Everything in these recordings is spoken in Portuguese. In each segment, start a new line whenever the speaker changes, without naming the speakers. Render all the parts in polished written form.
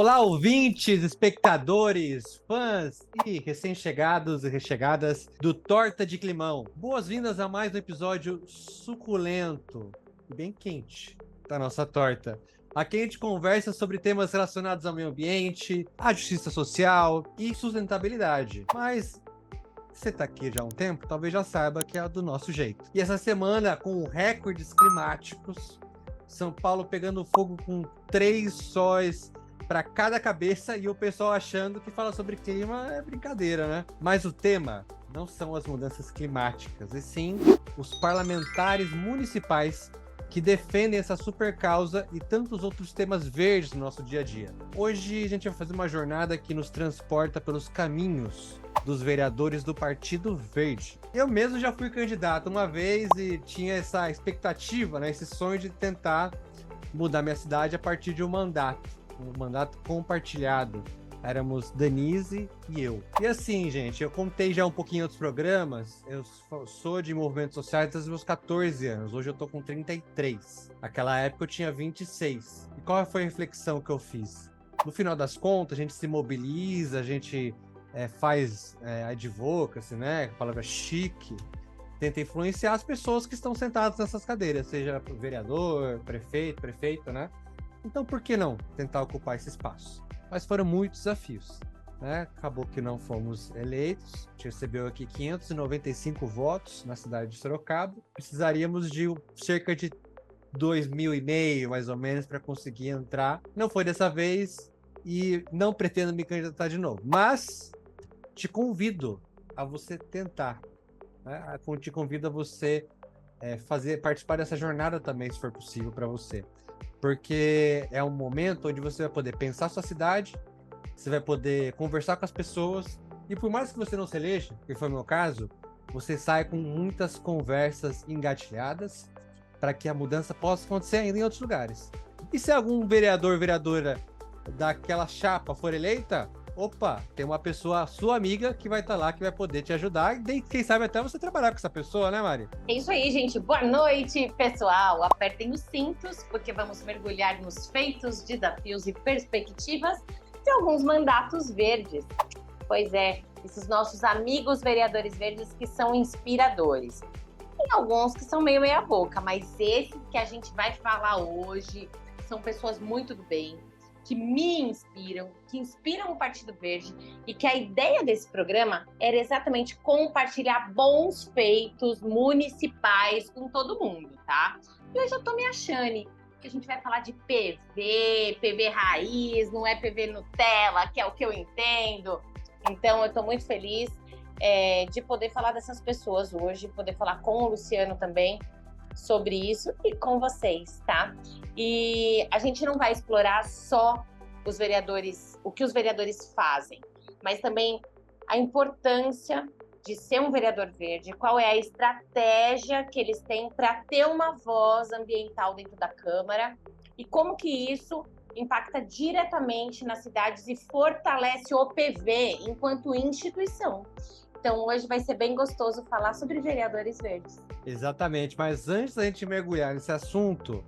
Olá, ouvintes, espectadores, fãs e recém-chegados e rechegadas do Torta de Climão. Boas-vindas a mais um episódio suculento e bem quente da nossa torta. Aqui a gente conversa sobre temas relacionados ao meio ambiente, à justiça social e sustentabilidade. Mas você tá aqui já há um tempo, talvez já saiba que é do nosso jeito. E essa semana, com recordes climáticos, São Paulo pegando fogo com 3 sóis para cada cabeça e o pessoal achando que falar sobre clima é brincadeira, né? Mas o tema não são as mudanças climáticas, e sim os parlamentares municipais que defendem essa super causa e tantos outros temas verdes no nosso dia a dia. Hoje a gente vai fazer uma jornada que nos transporta pelos caminhos dos vereadores do Partido Verde. Eu mesmo já fui candidato uma vez e tinha essa expectativa, né, esse sonho de tentar mudar minha cidade a partir de um mandato compartilhado. Éramos Denise e eu. E assim, gente, eu contei já um pouquinho em outros programas, eu sou de movimentos sociais desde os meus 14 anos, hoje eu tô com 33. Naquela época eu tinha 26. E qual foi a reflexão que eu fiz? No final das contas, a gente se mobiliza, a gente faz advocacy, né, palavra chique, tenta influenciar as pessoas que estão sentadas nessas cadeiras, seja vereador, prefeito, né? Então, por que não tentar ocupar esse espaço? Mas foram muitos desafios, né? Acabou que não fomos eleitos. A gente recebeu aqui 595 votos na cidade de Sorocaba. Precisaríamos de cerca de 2.500, mais ou menos, para conseguir entrar. Não foi dessa vez e não pretendo me candidatar de novo. Mas te convido a você tentar, né? Te convido a você participar dessa jornada também, se for possível para você. Porque é um momento onde você vai poder pensar sua cidade, você vai poder conversar com as pessoas, e por mais que você não se eleja, que foi o meu caso, você sai com muitas conversas engatilhadas para que a mudança possa acontecer ainda em outros lugares. E se algum vereador, vereadora daquela chapa for eleita, opa, tem uma pessoa, sua amiga, que vai estar lá, que vai poder te ajudar, e quem sabe até você trabalhar com essa pessoa, né, Mari?
É isso aí, gente. Boa noite, pessoal. Apertem os cintos, porque vamos mergulhar nos feitos, desafios e perspectivas de alguns mandatos verdes. Pois é, esses nossos amigos vereadores verdes que são inspiradores. Tem alguns que são meio meia boca, mas esses que a gente vai falar hoje são pessoas muito do bem, que me inspiram, que inspiram o Partido Verde, e que a ideia desse programa era exatamente compartilhar bons feitos municipais com todo mundo, tá? E hoje eu tô me achando que a gente vai falar de PV raiz, não é PV Nutella, que é o que eu entendo. Então eu tô muito feliz de poder falar dessas pessoas hoje, poder falar com o Luciano também sobre isso e com vocês, tá? E a gente não vai explorar só os vereadores, o que os vereadores fazem, mas também a importância de ser um vereador verde, qual é a estratégia que eles têm para ter uma voz ambiental dentro da Câmara e como que isso impacta diretamente nas cidades e fortalece o PV enquanto instituição. Então, hoje vai ser bem gostoso falar sobre vereadores verdes.
Exatamente, mas antes da gente mergulhar nesse assunto,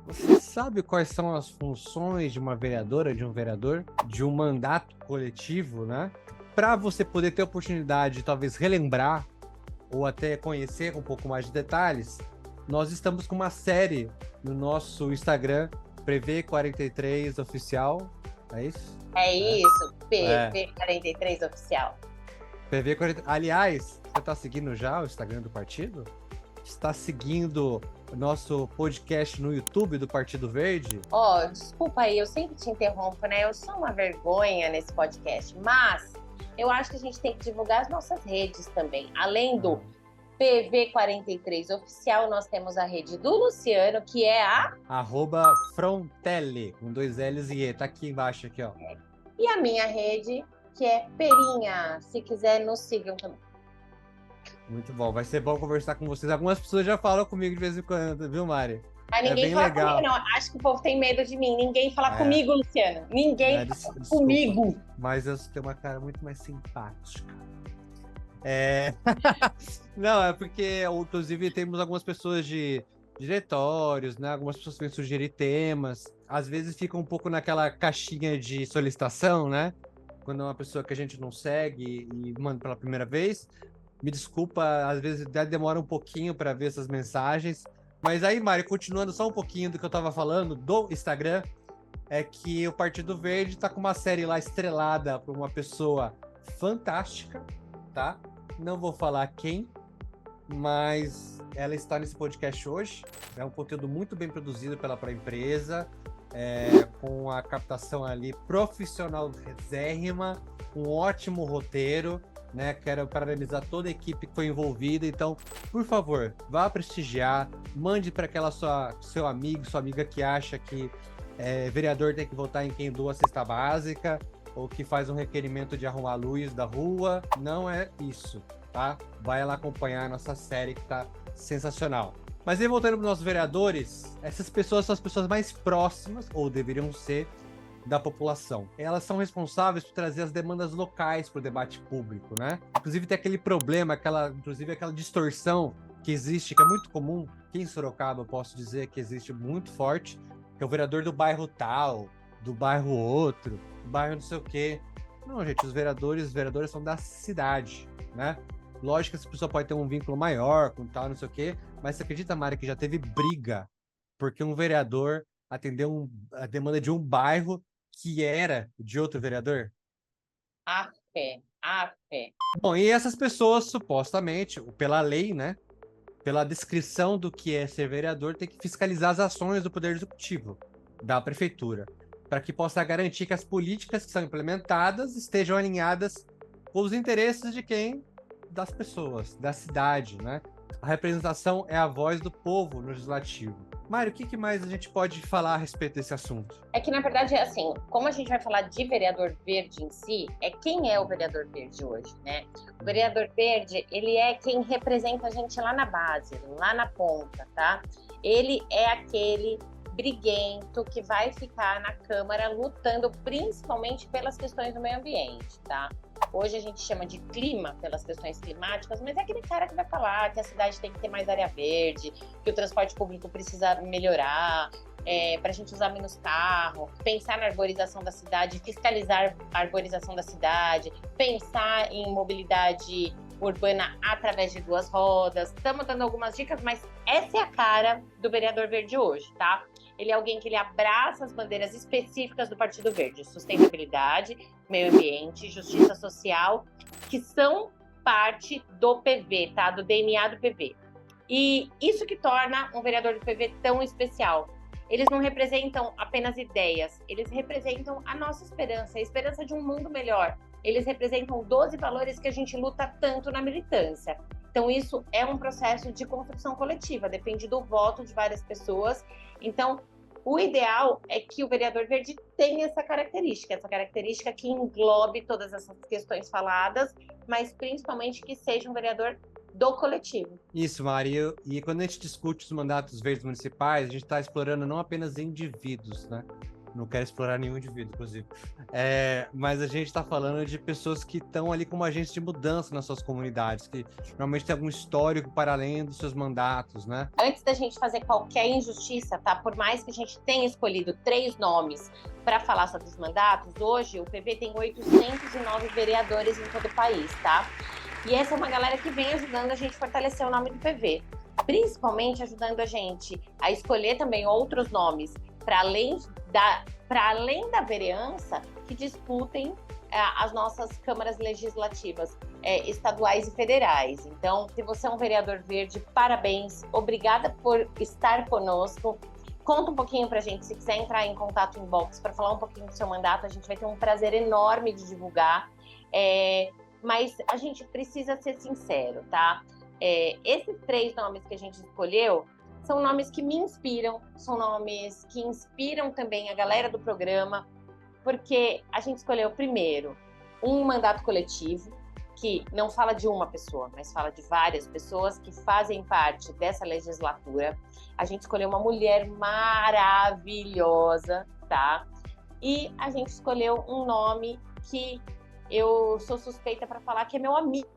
você sabe quais são as funções de uma vereadora, de um vereador, de um mandato coletivo, né? Para você poder ter a oportunidade de talvez relembrar ou até conhecer um pouco mais de detalhes, nós estamos com uma série no nosso Instagram, PV43 Oficial, é isso?
É isso, PV43 Oficial.
PV40. Aliás, você está seguindo já o Instagram do partido? Está seguindo o nosso podcast no YouTube do Partido Verde?
Desculpa aí, eu sempre te interrompo, né? Eu sou uma vergonha nesse podcast, mas eu acho que a gente tem que divulgar as nossas redes também. Além do PV43 Oficial, nós temos a rede do Luciano, que é a...
@Frontelle, com 2 L's e E. Tá aqui embaixo, aqui, ó.
E a minha rede, que é Perinha. Se quiser, nos sigam também.
Muito bom, vai ser bom conversar com vocês. Algumas pessoas já falam comigo de vez em quando, viu, Mari?
Mas ninguém fala comigo, não. Acho que o povo tem medo de mim. Ninguém fala comigo, Luciano. Ninguém fala comigo.
Mas eu tenho uma cara muito mais simpática. Não, é porque, inclusive, temos algumas pessoas de diretórios, né? Algumas pessoas vêm sugerir temas. Às vezes fica um pouco naquela caixinha de solicitação, né? Quando é uma pessoa que a gente não segue e manda pela primeira vez. Me desculpa, às vezes até demora um pouquinho para ver essas mensagens. Mas aí, Mário, continuando só um pouquinho do que eu estava falando do Instagram, é que o Partido Verde está com uma série lá estrelada por uma pessoa fantástica, tá? Não vou falar quem, mas ela está nesse podcast hoje. É um conteúdo muito bem produzido pela empresa, com a captação ali profissionalzérrima, um ótimo roteiro, né? Quero parabenizar toda a equipe que foi envolvida. Então, por favor, vá prestigiar, mande para aquela seu amigo, sua amiga que acha que vereador tem que votar em quem doa a cesta básica ou que faz um requerimento de arrumar a luz da rua. Não é isso, tá? Vai lá acompanhar a nossa série que tá sensacional. Mas aí, voltando para os nossos vereadores, essas pessoas são as pessoas mais próximas, ou deveriam ser, da população. Elas são responsáveis por trazer as demandas locais para o debate público, né? Inclusive tem aquele problema, aquela distorção que existe, que é muito comum, aqui em Sorocaba eu posso dizer que existe muito forte, que é o vereador do bairro tal, do bairro outro, do bairro não sei o quê. Não, gente, os vereadores são da cidade, né? Lógico que essa pessoa pode ter um vínculo maior com tal, não sei o quê, mas você acredita, Mari, que já teve briga porque um vereador atendeu a demanda de um bairro que era de outro vereador?
A fé, a fé.
Bom, e essas pessoas, supostamente, pela lei, né? Pela descrição do que é ser vereador, tem que fiscalizar as ações do Poder Executivo, da Prefeitura, para que possa garantir que as políticas que são implementadas estejam alinhadas com os interesses de quem? Das pessoas, da cidade, né? A representação é a voz do povo no legislativo. Mário, o que mais a gente pode falar a respeito desse assunto?
É que, na verdade, é assim, como a gente vai falar de vereador verde em si, é quem é o vereador verde hoje, né? O vereador verde, ele é quem representa a gente lá na base, lá na ponta, tá? Ele é aquele briguento que vai ficar na Câmara lutando principalmente pelas questões do meio ambiente, tá? Hoje a gente chama de clima pelas questões climáticas, mas é aquele cara que vai falar que a cidade tem que ter mais área verde, que o transporte público precisa melhorar, para a gente usar menos carro, pensar na arborização da cidade, fiscalizar a arborização da cidade, pensar em mobilidade urbana através de duas rodas. Estamos dando algumas dicas, mas essa é a cara do vereador verde hoje, tá? Ele é alguém que ele abraça as bandeiras específicas do Partido Verde: sustentabilidade, meio ambiente, justiça social, que são parte do PV, tá? Do DNA do PV. E isso que torna um vereador do PV tão especial. Eles não representam apenas ideias, eles representam a nossa esperança, a esperança de um mundo melhor. Eles representam 12 valores que a gente luta tanto na militância. Então, isso é um processo de construção coletiva, depende do voto de várias pessoas. Então, o ideal é que o vereador verde tenha essa característica que englobe todas essas questões faladas, mas principalmente que seja um vereador do coletivo.
Isso, Mário. E quando a gente discute os mandatos verdes municipais, a gente está explorando não apenas indivíduos, né? Não quero explorar nenhum indivíduo, inclusive. Mas a gente está falando de pessoas que estão ali como agentes de mudança nas suas comunidades, que normalmente tem algum histórico para além dos seus mandatos, né?
Antes da gente fazer qualquer injustiça, tá? Por mais que a gente tenha escolhido 3 nomes para falar sobre os mandatos, hoje o PV tem 809 vereadores em todo o país, tá? E essa é uma galera que vem ajudando a gente a fortalecer o nome do PV, principalmente ajudando a gente a escolher também outros nomes para além da vereança, que disputem as nossas câmaras legislativas estaduais e federais. Então, se você é um vereador verde, parabéns, obrigada por estar conosco. Conta um pouquinho pra gente, se quiser entrar em contato inbox para falar um pouquinho do seu mandato, a gente vai ter um prazer enorme de divulgar. Mas a gente precisa ser sincero, tá? Esses 3 nomes que a gente escolheu são nomes que me inspiram, são nomes que inspiram também a galera do programa, porque a gente escolheu, primeiro, um mandato coletivo, que não fala de uma pessoa, mas fala de várias pessoas que fazem parte dessa legislatura. A gente escolheu uma mulher maravilhosa, tá? E a gente escolheu um nome que eu sou suspeita para falar que é meu amigo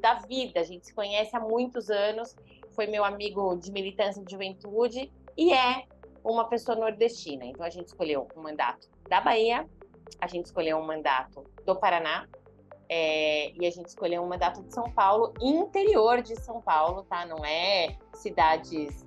da vida. A gente se conhece há muitos anos. foi meu amigo de militância de juventude e é uma pessoa nordestina. Então a gente escolheu um mandato da Bahia, a gente escolheu um mandato do Paraná, e a gente escolheu um mandato de São Paulo, interior de São Paulo, tá? Não é cidades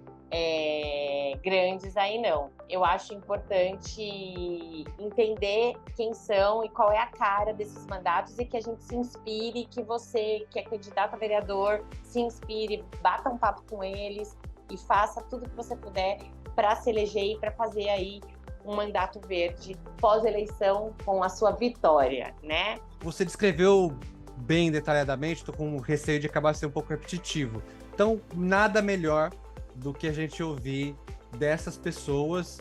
grandes aí, não. Eu acho importante entender quem são e qual é a cara desses mandatos e que a gente se inspire, que você, que é candidato a vereador, se inspire, bata um papo com eles e faça tudo que você puder para se eleger e para fazer aí um mandato verde pós-eleição com a sua vitória, né?
Você descreveu bem detalhadamente, estou com receio de acabar sendo um pouco repetitivo. Então, nada melhor do que a gente ouvir dessas pessoas,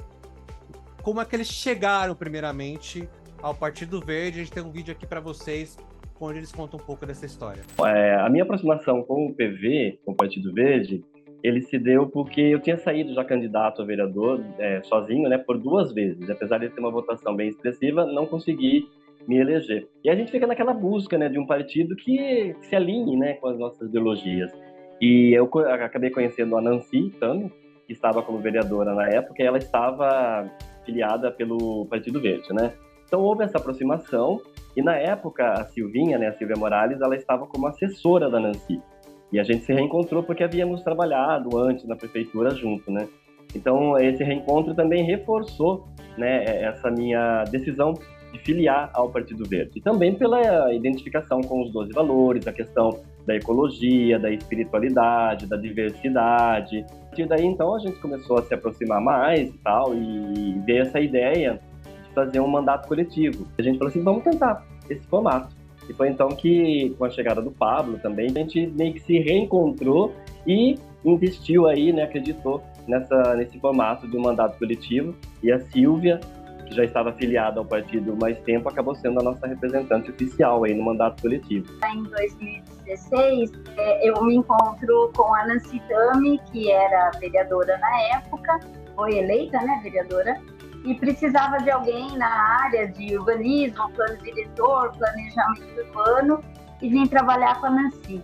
como é que eles chegaram primeiramente ao Partido Verde. A gente tem um vídeo aqui para vocês, onde eles contam um pouco dessa história.
A minha aproximação com o PV, com o Partido Verde, ele se deu porque eu tinha saído já candidato a vereador sozinho, né, por 2 vezes. Apesar de ter uma votação bem expressiva, não consegui me eleger. E a gente fica naquela busca, né, de um partido que se alinhe, né, com as nossas ideologias. E eu acabei conhecendo a Nancy Tami, que estava como vereadora na época, e ela estava filiada pelo Partido Verde, né? Então houve essa aproximação, e na época a Silvinha, né, a Silvia Morales, ela estava como assessora da Nancy. E a gente se reencontrou porque havíamos trabalhado antes na prefeitura junto, né? Então esse reencontro também reforçou, né, essa minha decisão de filiar ao Partido Verde. E também pela identificação com os 12 valores, a questão da ecologia, da espiritualidade, da diversidade. A partir daí, então, a gente começou a se aproximar mais e tal, e veio essa ideia de fazer um mandato coletivo. A gente falou assim, vamos tentar esse formato. E foi então que, com a chegada do Pablo também, a gente meio que se reencontrou e investiu aí, né, acreditou nesse formato de um mandato coletivo. E a Silvia, que já estava afiliada ao partido há mais tempo, acabou sendo a nossa representante oficial aí no mandato coletivo.
Em 2016, eu me encontro com a Nancy Tami, que era vereadora na época, foi eleita, né, vereadora, e precisava de alguém na área de urbanismo, plano diretor, planejamento urbano, e vim trabalhar com a Nancy.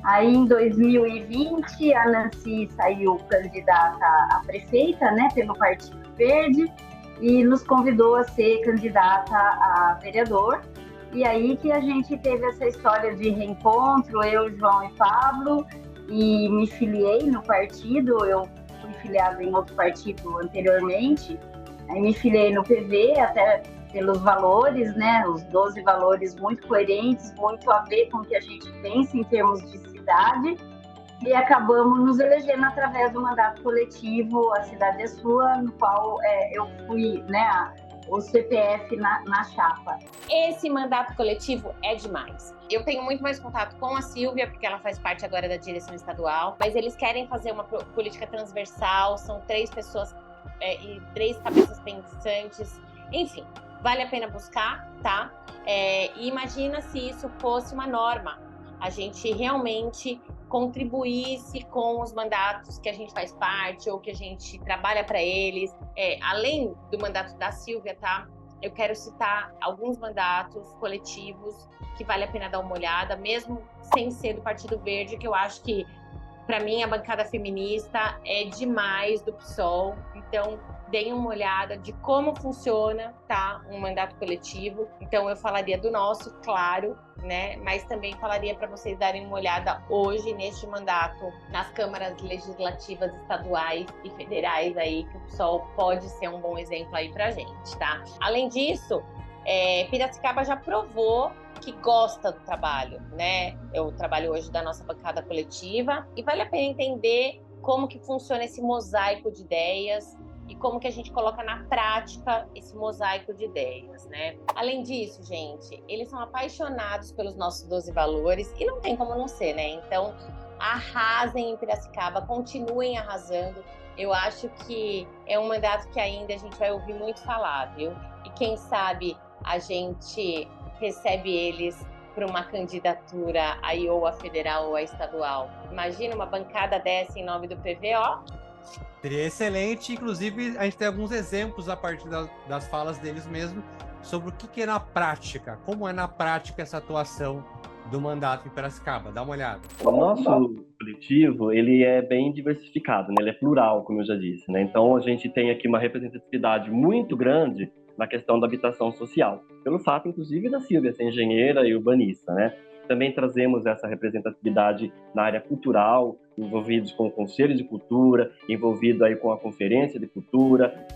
Aí, em 2020, a Nancy saiu candidata a prefeita, né, pelo Partido Verde, e nos convidou a ser candidata a vereador. E aí que a gente teve essa história de reencontro, eu, João e Pablo, e me filiei no partido. Eu fui filiada em outro partido anteriormente, aí me filiei no PV, até pelos valores, né, os 12 valores muito coerentes, muito a ver com o que a gente pensa em termos de cidade. E acabamos nos elegendo através do mandato coletivo A Cidade é Sua, no qual eu fui, né, o CPF na chapa.
Esse mandato coletivo é demais. Eu tenho muito mais contato com a Silvia, porque ela faz parte agora da direção estadual, mas eles querem fazer uma política transversal, são 3 pessoas e 3 cabeças pensantes, enfim, vale a pena buscar, tá? E imagina se isso fosse uma norma, a gente realmente contribuísse com os mandatos que a gente faz parte ou que a gente trabalha para eles. Além do mandato da Silvia, tá? Eu quero citar alguns mandatos coletivos que vale a pena dar uma olhada, mesmo sem ser do Partido Verde, que eu acho que, para mim, a bancada feminista é demais do PSOL. Então, deem uma olhada de como funciona, tá, um mandato coletivo. Então, eu falaria do nosso, claro, né? Mas também falaria para vocês darem uma olhada hoje, neste mandato, nas câmaras legislativas estaduais e federais aí, que o PSOL pode ser um bom exemplo aí pra gente, tá? Além disso, Piracicaba já provou que gosta do trabalho, né? Eu trabalho hoje da nossa bancada coletiva e vale a pena entender como que funciona esse mosaico de ideias e como que a gente coloca na prática esse mosaico de ideias, né? Além disso, gente, eles são apaixonados pelos nossos 12 valores e não tem como não ser, né? Então, arrasem em Piracicaba, continuem arrasando. Eu acho que é um mandato que ainda a gente vai ouvir muito falar, viu? E quem sabe a gente recebe eles para uma candidatura aí ou a federal ou a estadual. Imagina uma bancada dessa em nome do PV, ó.
Seria excelente, inclusive a gente tem alguns exemplos a partir das falas deles mesmo, sobre o que é na prática, como é na prática essa atuação do mandato em Piracicaba? Dá uma olhada.
O nosso coletivo, ele é bem diversificado, né? Ele é plural, como eu já disse, né? Então, a gente tem aqui uma representatividade muito grande na questão da habitação social, pelo fato, inclusive, da Silvia ser engenheira e urbanista, né? Também trazemos essa representatividade na área cultural, envolvidos com o Conselho de Cultura, envolvido aí com a Conferência de Cultura,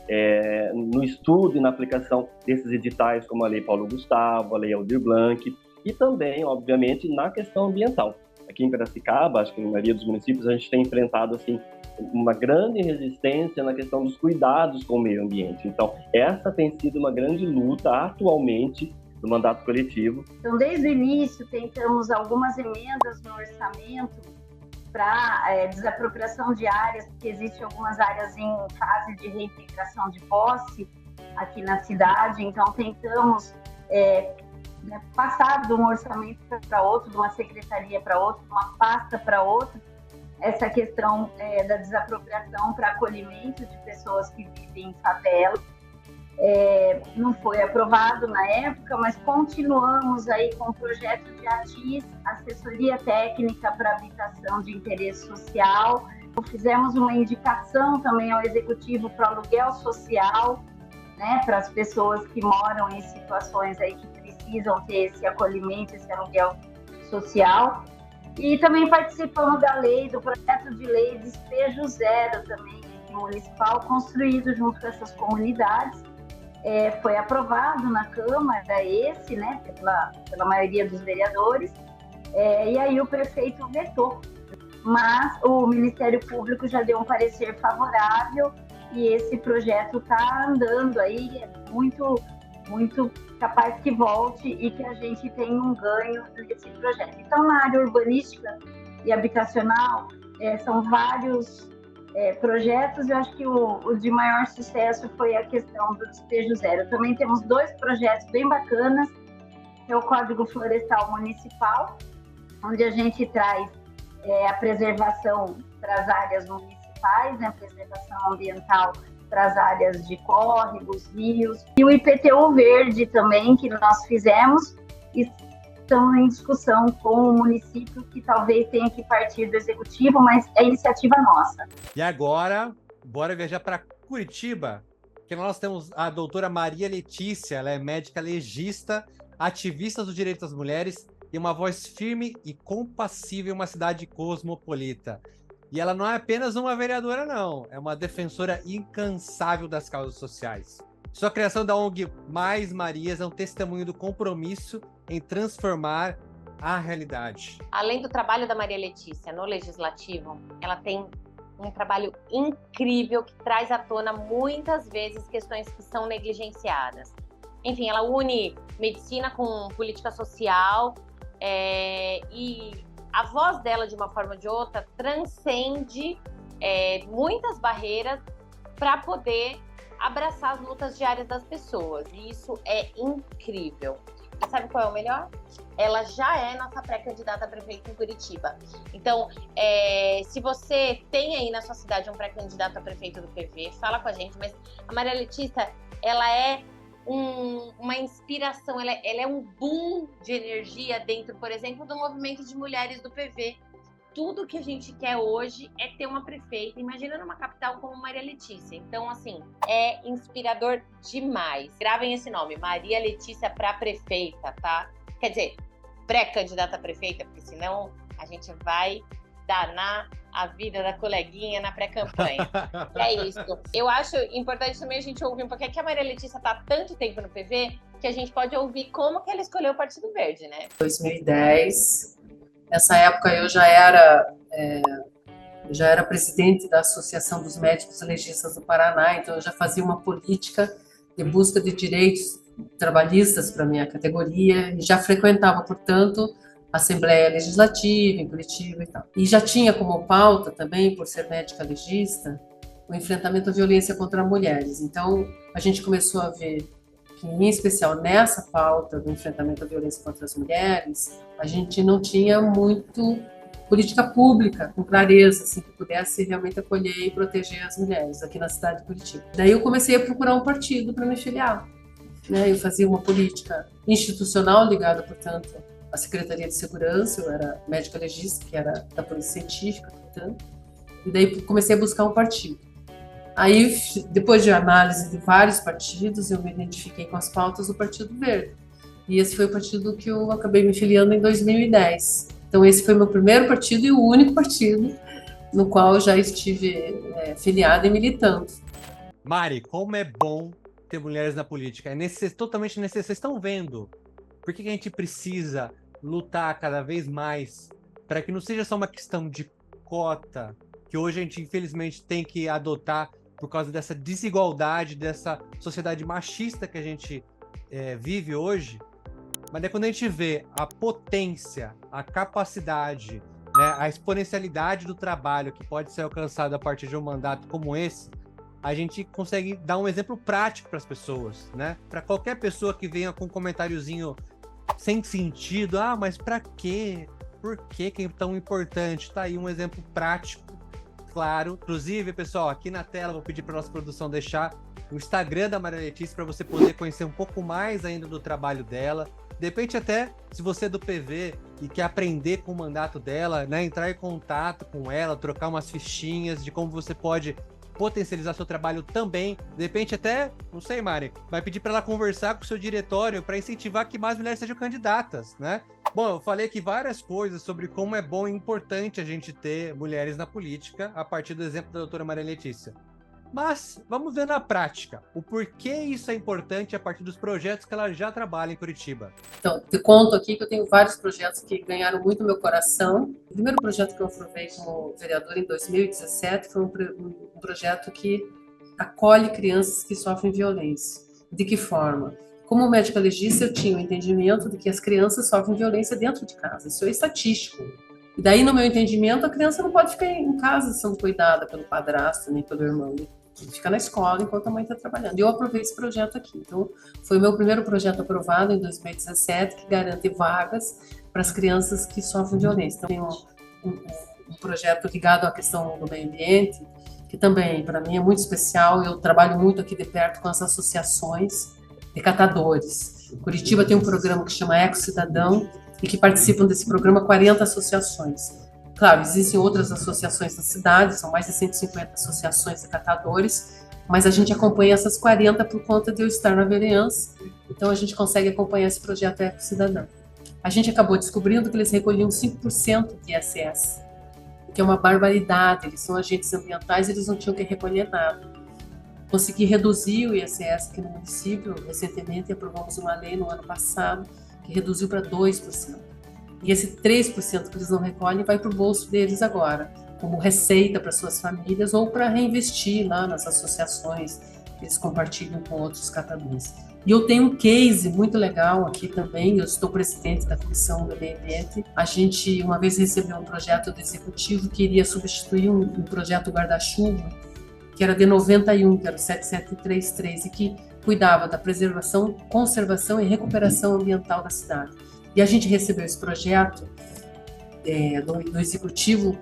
no estudo e na aplicação desses editais, como a Lei Paulo Gustavo, a Lei Aldir Blanc, e também, obviamente, na questão ambiental. Aqui em Piracicaba, acho que na maioria dos municípios, a gente tem enfrentado assim, uma grande resistência na questão dos cuidados com o meio ambiente. Então, essa tem sido uma grande luta atualmente do mandato coletivo.
Então, desde o início, tentamos algumas emendas no orçamento para desapropriação de áreas, porque existem algumas áreas em fase de reintegração de posse aqui na cidade. Então, tentamos passar de um orçamento para outro, de uma secretaria para outra, de uma pasta para outra, essa questão da desapropriação para acolhimento de pessoas que vivem em favela. Não foi aprovado na época, mas continuamos aí com o projeto de ATIS, Assessoria Técnica para Habitação de Interesse Social. Fizemos uma indicação também ao Executivo para aluguel social, né, para as pessoas que moram em situações aí que precisam ter esse acolhimento, esse aluguel social. E também participamos da lei, do projeto de lei Despejo Zero também, municipal, construído junto com essas comunidades. Foi aprovado na Câmara esse, né, pela maioria dos vereadores, e aí o prefeito vetou. Mas o Ministério Público já deu um parecer favorável e esse projeto está andando aí, é muito, muito capaz que volte e que a gente tenha um ganho nesse projeto. Então, na área urbanística e habitacional, são vários projetos. Eu acho que o de maior sucesso foi a questão do Despejo Zero. Também temos 2 projetos bem bacanas, que é o Código Florestal Municipal, onde a gente traz a preservação para as áreas municipais, né, a preservação ambiental para as áreas de córregos, rios, e o IPTU verde também, que nós fizemos, e estamos em discussão com o município, que talvez tenha que partir do executivo, mas é iniciativa nossa.
E agora, bora viajar para Curitiba, que nós temos a doutora Maria Letícia. Ela é médica legista, ativista dos direitos das mulheres e uma voz firme e compassível em uma cidade cosmopolita. E ela não é apenas uma vereadora, não. É uma defensora incansável das causas sociais. Sua criação da ONG Mais Marias é um testemunho do compromisso em transformar a realidade.
Além do trabalho da Maria Letícia no Legislativo, ela tem um trabalho incrível que traz à tona muitas vezes questões que são negligenciadas. Enfim, ela une medicina com política social e a voz dela, de uma forma ou de outra, transcende muitas barreiras para poder abraçar as lutas diárias das pessoas. E isso é incrível. E sabe qual é o melhor? Ela já é nossa pré-candidata a prefeito em Curitiba. Então, se você tem aí na sua cidade um pré-candidato a prefeito do PV, fala com a gente. Mas a Maria Letícia, ela é uma inspiração, ela é um boom de energia dentro, por exemplo, do movimento de mulheres do PV. Tudo que a gente quer hoje é ter uma prefeita. Imagina numa capital como Maria Letícia. Então, assim, é inspirador demais. Gravem esse nome, Maria Letícia para prefeita, tá? Quer dizer, pré-candidata a prefeita, porque senão a gente vai danar a vida da coleguinha na pré-campanha. É isso. Eu acho importante também a gente ouvir um pouquinho, que a Maria Letícia está há tanto tempo no PV, que a gente pode ouvir como que ela escolheu o Partido Verde, né?
2010, nessa época eu já era presidente da Associação dos Médicos Legistas do Paraná, então eu já fazia uma política de busca de direitos trabalhistas para minha categoria, e já frequentava, portanto, a Assembleia Legislativa em Curitiba e tal. E já tinha como pauta também, por ser médica legista, o enfrentamento à violência contra mulheres. Então, a gente começou a ver que, em especial nessa pauta do enfrentamento à violência contra as mulheres, a gente não tinha muito política pública com clareza, assim, que pudesse realmente acolher e proteger as mulheres aqui na cidade de Curitiba. Daí eu comecei a procurar um partido para me filiar, né? Eu fazia uma política institucional ligada, portanto, a Secretaria de Segurança, eu era médica legista, que era da Polícia Científica, portanto, e daí comecei a buscar um partido. Aí, depois de análise de vários partidos, eu me identifiquei com as pautas do Partido Verde. E esse foi o partido que eu acabei me filiando em 2010. Então, esse foi meu primeiro partido e o único partido no qual eu já estive filiada e militando.
Mari, como é bom ter mulheres na política. É totalmente necessário. Vocês estão vendo por que a gente precisa lutar cada vez mais para que não seja só uma questão de cota, que hoje a gente, infelizmente, tem que adotar por causa dessa desigualdade, dessa sociedade machista que a gente vive hoje. Mas é quando a gente vê a potência, a capacidade, né, a exponencialidade do trabalho que pode ser alcançado a partir de um mandato como esse, a gente consegue dar um exemplo prático para as pessoas, né? Para qualquer pessoa que venha com um comentáriozinho sem sentido, mas para quê? Por que é tão importante? Tá aí um exemplo prático, claro. Inclusive, pessoal, aqui na tela vou pedir para nossa produção deixar o Instagram da Maria Letícia para você poder conhecer um pouco mais ainda do trabalho dela. De repente, até se você é do PV e quer aprender com o mandato dela, né, entrar em contato com ela, trocar umas fichinhas de como você pode potencializar seu trabalho também. De repente, até, não sei, Mari, vai pedir para ela conversar com o seu diretório para incentivar que mais mulheres sejam candidatas, né? Bom, eu falei aqui várias coisas sobre como é bom e importante a gente ter mulheres na política a partir do exemplo da doutora Maria Letícia. Mas vamos ver na prática o porquê isso é importante a partir dos projetos que ela já trabalha em Curitiba.
Então, te conto aqui que eu tenho vários projetos que ganharam muito meu coração. O primeiro projeto que eu aprovei como vereadora em 2017 foi um projeto que acolhe crianças que sofrem violência. De que forma? Como médica legista, eu tinha o entendimento de que as crianças sofrem violência dentro de casa. Isso é estatístico. E daí, no meu entendimento, a criança não pode ficar em casa sendo cuidada pelo padrasto, nem pelo irmão. Ele fica na escola enquanto a mãe está trabalhando. E eu aprovei esse projeto aqui. Então, foi o meu primeiro projeto aprovado em 2017, que garante vagas para as crianças que sofrem violência. Então, tem um projeto ligado à questão do meio ambiente, que também, para mim, é muito especial. Eu trabalho muito aqui de perto com as associações de catadores. Curitiba tem um programa que chama Eco Cidadão, e que participam desse programa 40 associações. Claro, existem outras associações na cidade, são mais de 150 associações de catadores, mas a gente acompanha essas 40 por conta de eu estar na vereança, então a gente consegue acompanhar esse projeto Eco Cidadão. A gente acabou descobrindo que eles recolhiam 5% de ISS, o que é uma barbaridade, eles são agentes ambientais, eles não tinham que recolher nada. Consegui reduzir o ISS aqui no município, recentemente aprovamos uma lei no ano passado, que reduziu para 2%. E esse 3% que eles não recolhem vai para o bolso deles agora, como receita para suas famílias ou para reinvestir lá nas associações que eles compartilham com outros catadores. E eu tenho um case muito legal aqui também, eu estou presidente da Comissão do Meio Ambiente. A gente uma vez recebeu um projeto do Executivo que iria substituir um projeto guarda-chuva, que era de 91, que era o 7733, e que cuidava da preservação, conservação e recuperação ambiental da cidade. E a gente recebeu esse projeto do Executivo,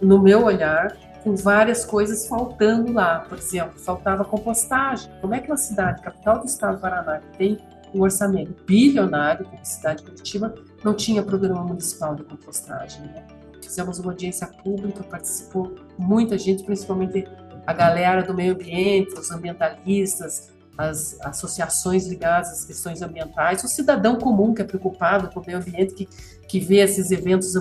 no meu olhar, com várias coisas faltando lá. Por exemplo, faltava compostagem. Como é que uma cidade, capital do estado do Paraná, que tem um orçamento bilionário, como a cidade de Curitiba, não tinha programa municipal de compostagem, né? Fizemos uma audiência pública, participou muita gente, principalmente a galera do meio ambiente, os ambientalistas, as associações ligadas às questões ambientais, o cidadão comum que é preocupado com o meio ambiente, que vê esses eventos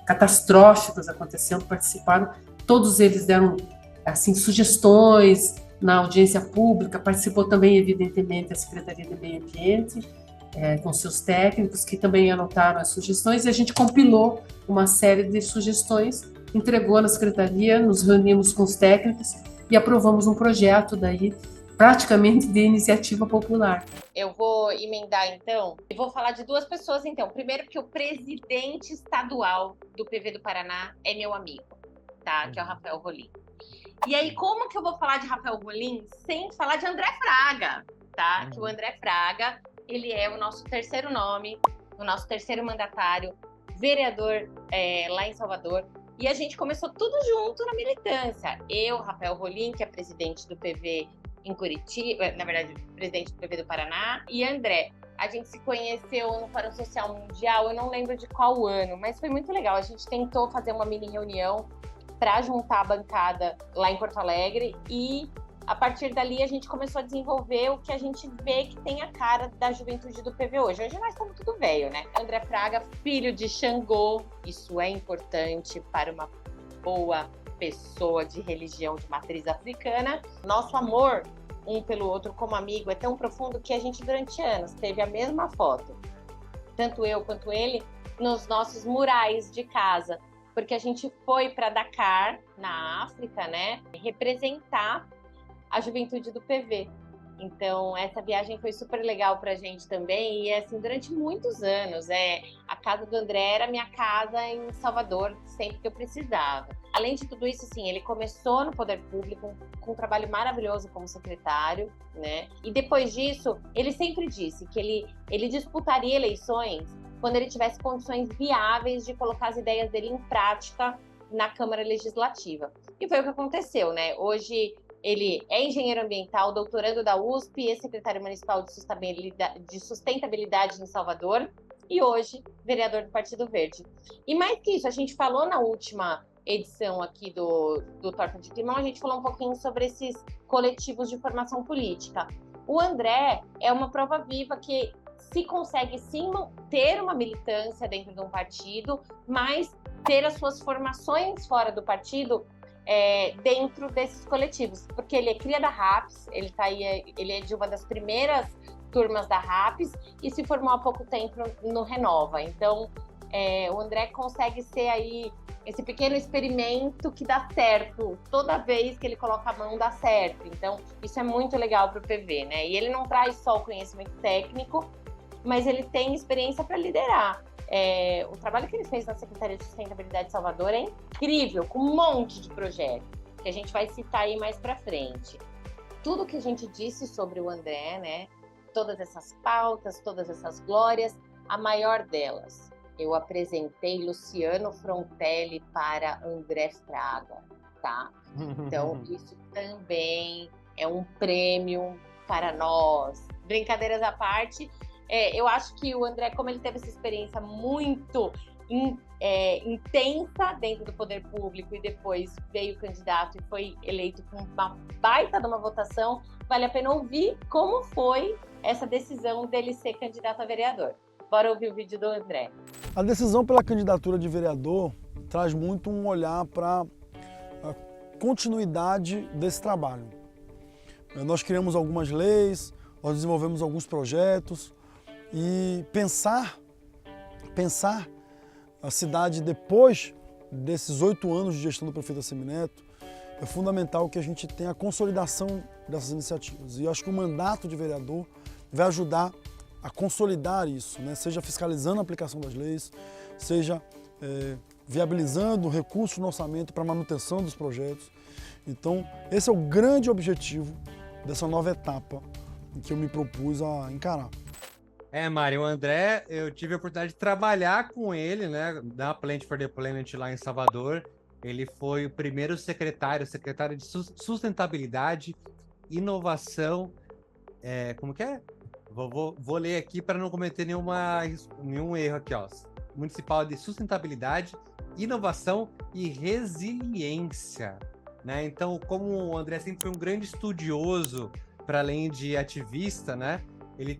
catastróficos acontecendo, participaram. Todos eles deram assim, sugestões na audiência pública, participou também, evidentemente, a Secretaria de Meio Ambiente, com seus técnicos, que também anotaram as sugestões, e a gente compilou uma série de sugestões, entregou na Secretaria, nos reunimos com os técnicos e aprovamos um projeto daí, praticamente de iniciativa popular.
Eu vou emendar, então, e vou falar de duas pessoas, então. Primeiro, que o presidente estadual do PV do Paraná é meu amigo, tá? Que é o Rafael Rolim. E aí, como que eu vou falar de Rafael Rolim sem falar de André Fraga, tá? Que o André Fraga, ele é o nosso terceiro nome, o nosso terceiro mandatário, vereador lá em Salvador. E a gente começou tudo junto na militância. Eu, Rafael Rolim, que é presidente do PV em Curitiba, na verdade, presidente do PV do Paraná, e André. A gente se conheceu no Fórum Social Mundial, eu não lembro de qual ano, mas foi muito legal. A gente tentou fazer uma mini reunião para juntar a bancada lá em Porto Alegre e a partir dali a gente começou a desenvolver o que a gente vê que tem a cara da juventude do PV hoje. Hoje nós estamos tudo velho, né? André Fraga, filho de Xangô, isso é importante para uma boa pessoa de religião de matriz africana. Nosso amor um pelo outro como amigo é tão profundo que a gente durante anos teve a mesma foto, tanto eu quanto ele, nos nossos murais de casa, porque a gente foi para Dakar, na África, né, representar a juventude do PV. Então, essa viagem foi super legal pra gente também, e assim, durante muitos anos, a casa do André era minha casa em Salvador, sempre que eu precisava. Além de tudo isso, assim, ele começou no poder público com um trabalho maravilhoso como secretário, né? E depois disso, ele sempre disse que ele disputaria eleições quando ele tivesse condições viáveis de colocar as ideias dele em prática na Câmara Legislativa. E foi o que aconteceu, né? Hoje, ele é engenheiro ambiental, doutorando da USP e secretário municipal de sustentabilidade em Salvador, e hoje vereador do Partido Verde. E mais que isso, a gente falou na última edição aqui do Torta de Climão, a gente falou um pouquinho sobre esses coletivos de formação política. O André é uma prova viva que se consegue sim ter uma militância dentro de um partido, mas ter as suas formações fora do partido dentro desses coletivos, porque ele é cria da RAPS, ele é de uma das primeiras turmas da RAPS e se formou há pouco tempo no Renova. Então, o André consegue ser aí esse pequeno experimento que dá certo. Toda vez que ele coloca a mão, dá certo. Então, isso é muito legal para o PV, né? E ele não traz só o conhecimento técnico, mas ele tem experiência para liderar. O trabalho que ele fez na Secretaria de Sustentabilidade de Salvador é incrível, com um monte de projetos, que a gente vai citar aí mais para frente. Tudo que a gente disse sobre o André, né? Todas essas pautas, todas essas glórias, a maior delas, eu apresentei Luciano Frontelli para André Fraga, tá? Então, isso também é um prêmio para nós. Brincadeiras à parte, eu acho que o André, como ele teve essa experiência muito intensa dentro do poder público e depois veio candidato e foi eleito com uma baita de uma votação, vale a pena ouvir como foi essa decisão dele ser candidato a vereador. Bora ouvir o vídeo do André.
A decisão pela candidatura de vereador traz muito um olhar para a continuidade desse trabalho. Nós criamos algumas leis, nós desenvolvemos alguns projetos, e pensar a cidade depois desses 8 anos de gestão do prefeito Assemineto, é fundamental que a gente tenha a consolidação dessas iniciativas. E eu acho que o mandato de vereador vai ajudar a consolidar isso, né? Seja fiscalizando a aplicação das leis, seja viabilizando recursos no orçamento para manutenção dos projetos. Então, esse é o grande objetivo dessa nova etapa em que eu me propus a encarar.
Mário, o André, eu tive a oportunidade de trabalhar com ele, né, na Plant for the Planet lá em Salvador. Ele foi o primeiro secretário de sustentabilidade, inovação, como que é? Vou ler aqui para não cometer nenhum erro aqui, ó. Municipal de Sustentabilidade, Inovação e Resiliência, né? Então, como o André sempre foi um grande estudioso, para além de ativista, né? Ele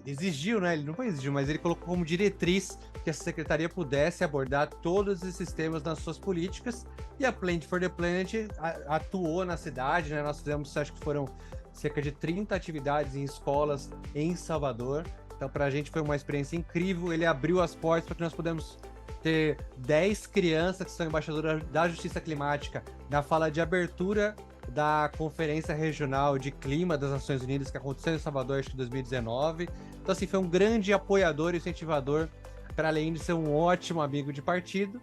exigiu, né? Ele não foi exigir, mas ele colocou como diretriz que essa secretaria pudesse abordar todos esses temas nas suas políticas, e a Plant for the Planet atuou na cidade, né? Nós fizemos, acho que foram cerca de 30 atividades em escolas em Salvador. Então, para a gente foi uma experiência incrível. Ele abriu as portas para que nós pudéssemos ter 10 crianças que são embaixadoras da Justiça Climática na fala de abertura da Conferência Regional de Clima das Nações Unidas, que aconteceu em Salvador, acho que em 2019. Então, assim, foi um grande apoiador e incentivador, para além de ser um ótimo amigo de partido.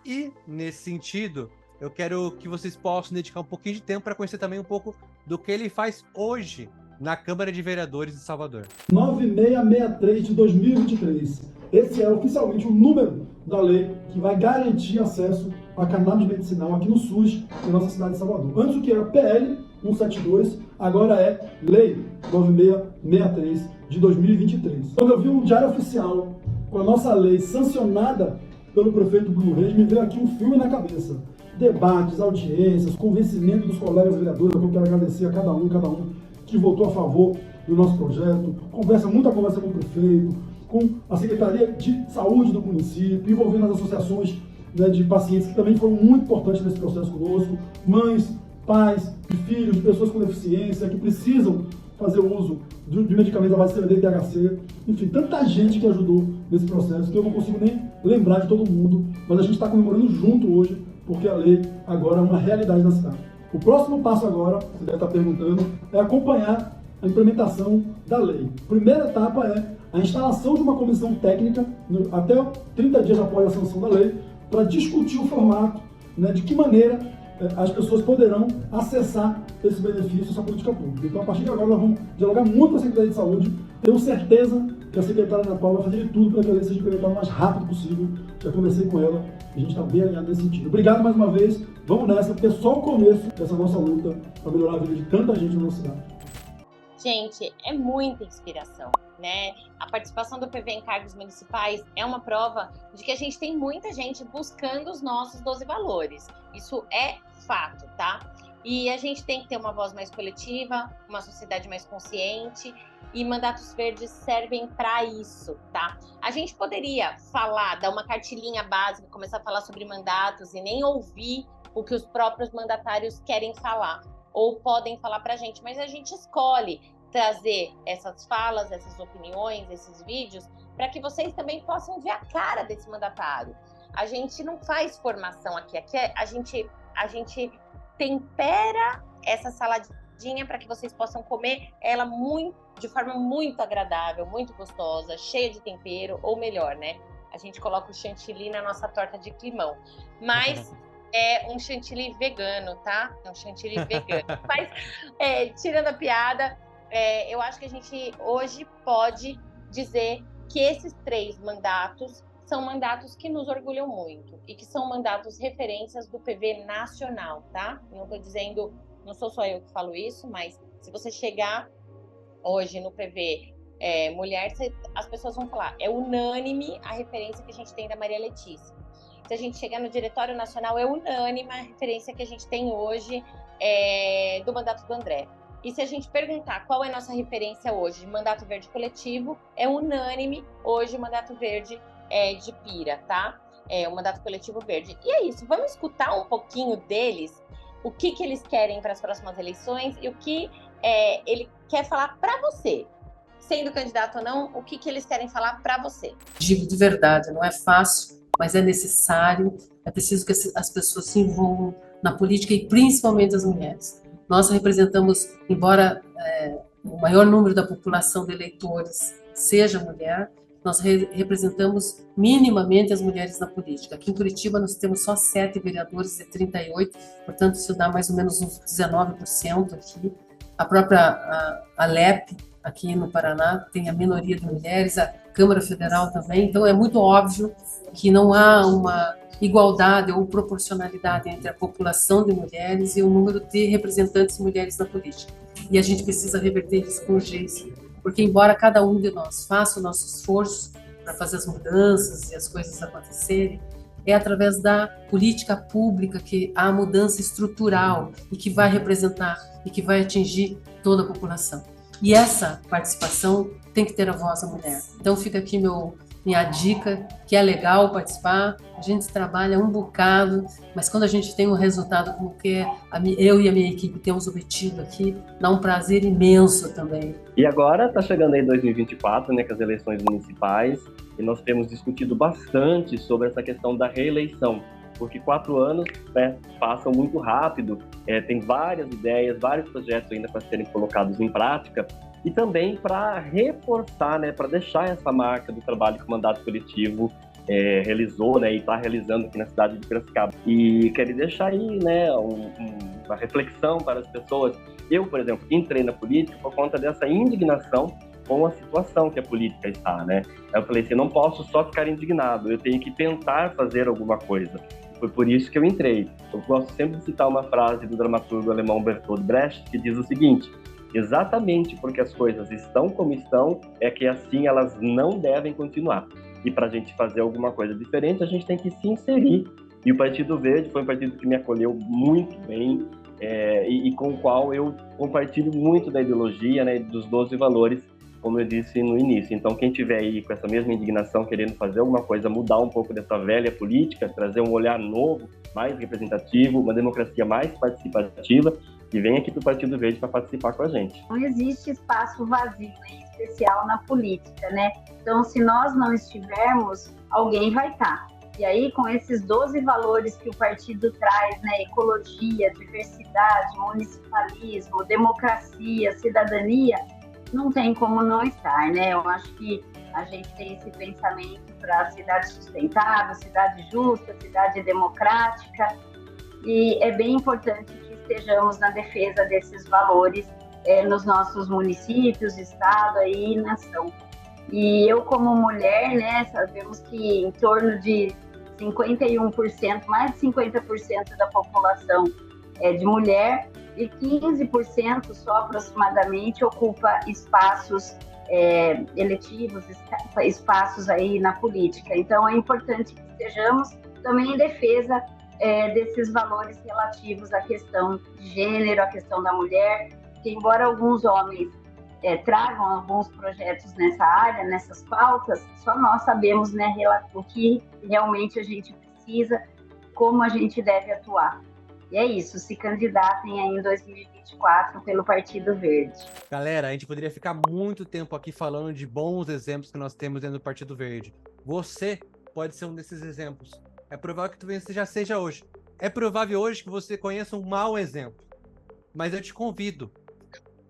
E, nesse sentido, eu quero que vocês possam dedicar um pouquinho de tempo para conhecer também um pouco do que ele faz hoje na Câmara de Vereadores de Salvador.
9663 de 2023. Esse é oficialmente o número da lei que vai garantir acesso a cannabis medicinal aqui no SUS, na nossa cidade de Salvador. Antes o que era PL 172, agora é Lei 9663 de 2023. Quando eu vi um diário oficial com a nossa lei sancionada pelo prefeito Bruno Reis, me veio aqui um filme na cabeça. Debates, audiências, convencimento dos colegas vereadores, eu quero agradecer a cada um que votou a favor do nosso projeto, muita conversa com o prefeito, com a Secretaria de Saúde do município, envolvendo as associações, né, de pacientes que também foram muito importantes nesse processo conosco, mães, pais, filhos de pessoas com deficiência que precisam fazer o uso de medicamentos à base de CBD e THC, enfim, tanta gente que ajudou nesse processo que eu não consigo nem lembrar de todo mundo, mas a gente está comemorando junto hoje, porque a lei agora é uma realidade na cidade. O próximo passo agora, você deve estar perguntando, é acompanhar a implementação da lei. A primeira etapa é a instalação de uma comissão técnica, até 30 dias após a sanção da lei, para discutir o formato, né, de que maneira as pessoas poderão acessar esse benefício, essa política pública. Então, a partir de agora, nós vamos dialogar muito com a Secretaria de Saúde. Tenho certeza que a secretária Ana Paula vai fazer de tudo para que a lei seja implementada o mais rápido possível. Já conversei com ela e a gente está bem alinhado nesse sentido. Obrigado mais uma vez. Vamos nessa, porque é só o começo dessa nossa luta para melhorar a vida de tanta gente na nossa cidade.
Gente, é muita inspiração, né? A participação do PV em cargos municipais é uma prova de que a gente tem muita gente buscando os nossos 12 valores. Isso é fato, tá? E a gente tem que ter uma voz mais coletiva, uma sociedade mais consciente, e mandatos verdes servem para isso, tá? A gente poderia falar, dar uma cartilhinha básica, começar a falar sobre mandatos e nem ouvir o que os próprios mandatários querem falar ou podem falar para a gente, mas a gente escolhe trazer essas falas, essas opiniões, esses vídeos, para que vocês também possam ver a cara desse mandatário. A gente não faz formação aqui a gente tempera essa saladinha para que vocês possam comer ela de forma muito agradável, muito gostosa, cheia de tempero, ou melhor, né? A gente coloca o chantilly na nossa torta de climão. Mas é um chantilly vegano, tá? É um chantilly vegano. Mas, tirando a piada, eu acho que a gente hoje pode dizer que esses 3 mandatos são mandatos que nos orgulham muito e que são mandatos referências do PV nacional, tá? Não estou dizendo, não sou só eu que falo isso, mas se você chegar hoje no PV mulher, as pessoas vão falar, é unânime a referência que a gente tem da Maria Letícia. Se a gente chegar no Diretório Nacional, é unânime a referência que a gente tem hoje do mandato do André. E se a gente perguntar qual é a nossa referência hoje de mandato verde coletivo, é unânime hoje o mandato verde de Pira, tá? O mandato coletivo verde. E é isso, vamos escutar um pouquinho deles, o que eles querem para as próximas eleições e o que ele quer falar para você. Sendo candidato ou não, o que eles querem falar para você.
Digo de verdade, não é fácil, mas é necessário, é preciso que as pessoas se envolvam na política e principalmente as mulheres. Nós representamos, embora o maior número da população de eleitores seja mulher, nós representamos minimamente as mulheres na política. Aqui em Curitiba nós temos só 7 vereadores de 38, portanto isso dá mais ou menos uns 19% aqui. A própria Alep, aqui no Paraná, tem a minoria de mulheres, a Câmara Federal também, então é muito óbvio que não há uma igualdade ou proporcionalidade entre a população de mulheres e o número de representantes mulheres na política. E a gente precisa reverter isso com urgência, porque embora cada um de nós faça o nosso esforço para fazer as mudanças e as coisas acontecerem, é através da política pública que há mudança estrutural e que vai representar e que vai atingir toda a população. E essa participação tem que ter a voz da mulher. Então fica aqui minha dica, que é legal participar, a gente trabalha um bocado, mas quando a gente tem um resultado como que eu e a minha equipe temos obtido aqui, dá um prazer imenso também.
E agora está chegando aí 2024, né, com as eleições municipais, e nós temos discutido bastante sobre essa questão da reeleição, porque 4 anos, né, passam muito rápido, tem várias ideias, vários projetos ainda para serem colocados em prática, e também para reforçar, né, para deixar essa marca do trabalho que o mandato coletivo realizou, né, e está realizando aqui na cidade de Piracicaba. E quero deixar aí, né, uma reflexão para as pessoas. Eu, por exemplo, entrei na política por conta dessa indignação com a situação que a política está, né? Eu falei assim, não posso só ficar indignado, eu tenho que tentar fazer alguma coisa. Foi por isso que eu entrei. Eu gosto sempre de citar uma frase do dramaturgo alemão Bertolt Brecht, que diz o seguinte: exatamente porque as coisas estão como estão, é que assim elas não devem continuar. E para a gente fazer alguma coisa diferente, a gente tem que se inserir. E o Partido Verde foi um partido que me acolheu muito bem, e com o qual eu compartilho muito da ideologia, né, dos 12 valores, como eu disse no início. Então, quem tiver aí com essa mesma indignação, querendo fazer alguma coisa, mudar um pouco dessa velha política, trazer um olhar novo, mais representativo, uma democracia mais participativa, e vem aqui para o Partido Verde para participar com a gente.
Não existe espaço vazio, em especial na política, né? Então, se nós não estivermos, alguém vai estar. E aí, com esses 12 valores que o partido traz, né? Ecologia, diversidade, municipalismo, democracia, cidadania, não tem como não estar, né? Eu acho que a gente tem esse pensamento para cidade sustentável, cidade justa, cidade democrática, e é bem importante que estejamos na defesa desses valores nos nossos municípios, estado e nação. E eu, como mulher, né, sabemos que em torno de 51%, mais de 50% da população é de mulher, e 15% só aproximadamente ocupa espaços eletivos, espaços aí na política. Então é importante que estejamos também em defesa desses valores relativos à questão de gênero, à questão da mulher, que embora alguns homens tragam alguns projetos nessa área, nessas pautas, só nós sabemos, né, o que realmente a gente precisa, como a gente deve atuar. E é isso, se candidatem aí em 2024 pelo Partido Verde.
Galera, a gente poderia ficar muito tempo aqui falando de bons exemplos que nós temos dentro do Partido Verde. Você pode ser um desses exemplos. É provável que você já seja hoje. É provável hoje que você conheça um mau exemplo. Mas eu te convido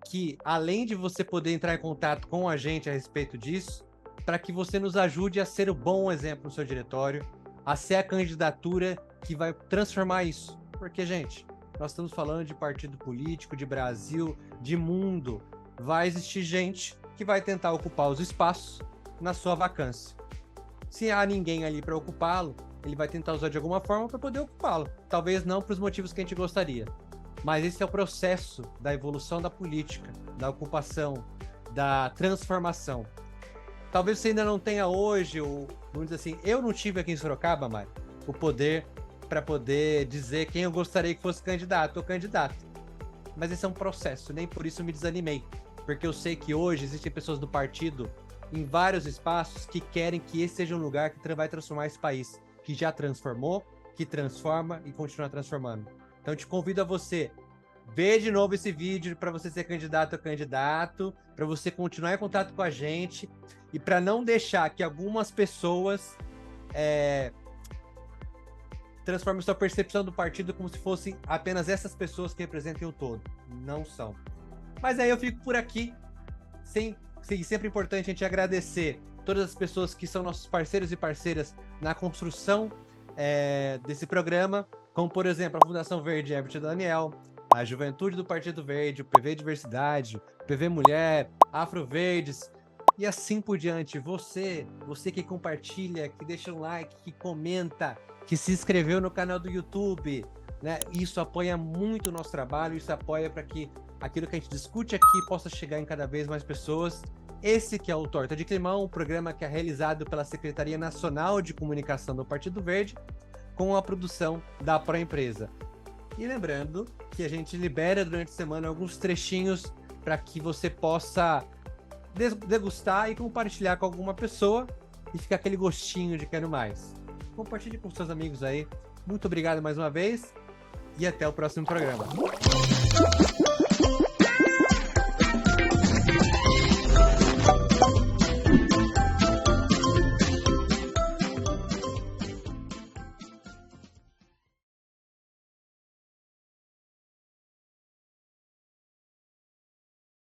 que, além de você poder entrar em contato com a gente a respeito disso, para que você nos ajude a ser o bom exemplo no seu diretório, a ser a candidatura que vai transformar isso. Porque, gente, nós estamos falando de partido político, de Brasil, de mundo. Vai existir gente que vai tentar ocupar os espaços na sua vacância. Se há ninguém ali para ocupá-lo, ele vai tentar usar de alguma forma para poder ocupá-lo. Talvez não para os motivos que a gente gostaria. Mas esse é o processo da evolução da política, da ocupação, da transformação. Talvez você ainda não tenha hoje, ou, vamos dizer assim, eu não tive aqui em Sorocaba, Mari, o poder para poder dizer quem eu gostaria que fosse candidato ou candidata. Mas esse é um processo, nem por isso me desanimei. Porque eu sei que hoje existem pessoas do partido em vários espaços que querem que esse seja um lugar que vai transformar esse país, que já transformou, que transforma e continua transformando. Então eu te convido a você ver de novo esse vídeo para você ser candidato ou candidato, para você continuar em contato com a gente e para não deixar que algumas pessoas transformem sua percepção do partido como se fossem apenas essas pessoas que representem o todo. Não são. Mas aí eu fico por aqui. Sempre importante a gente agradecer todas as pessoas que são nossos parceiros e parceiras na construção desse programa, como, por exemplo, a Fundação Verde Herbert Daniel, a Juventude do Partido Verde, o PV Diversidade, o PV Mulher, Afro Verdes, e assim por diante. Você que compartilha, que deixa um like, que comenta, que se inscreveu no canal do YouTube, né? Isso apoia muito o nosso trabalho, isso apoia para que aquilo que a gente discute aqui possa chegar em cada vez mais pessoas. Esse que é o Torta de Climão, um programa que é realizado pela Secretaria Nacional de Comunicação do Partido Verde, com a produção da Proempresa. E lembrando que a gente libera durante a semana alguns trechinhos para que você possa degustar e compartilhar com alguma pessoa e ficar aquele gostinho de quero mais. Compartilhe com seus amigos aí. Muito obrigado mais uma vez e até o próximo programa.